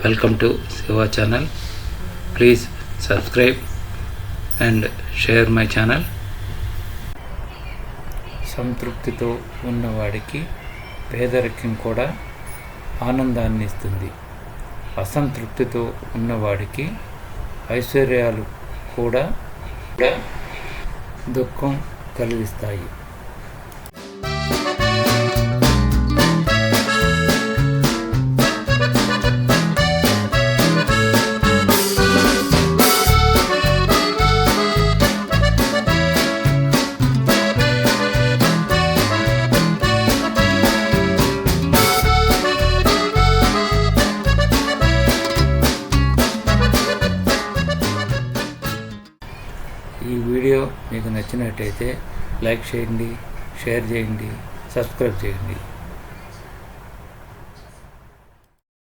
Welcome to Shiva channel. Please subscribe and share my channel. సంతృప్తితో ఉన్నవాడికి పేదరికం కూడా ఆనందాన్ని ఇస్తుంది. అసంతృప్తితో ఉన్నవాడికి ఐశ్వర్యాలు కూడా దుఃఖం కలిగిస్తాయి. ఈ వీడియో మీకు నచ్చినట్టయితే లైక్ చేయండి, షేర్ చేయండి, సబ్స్క్రైబ్ చేయండి.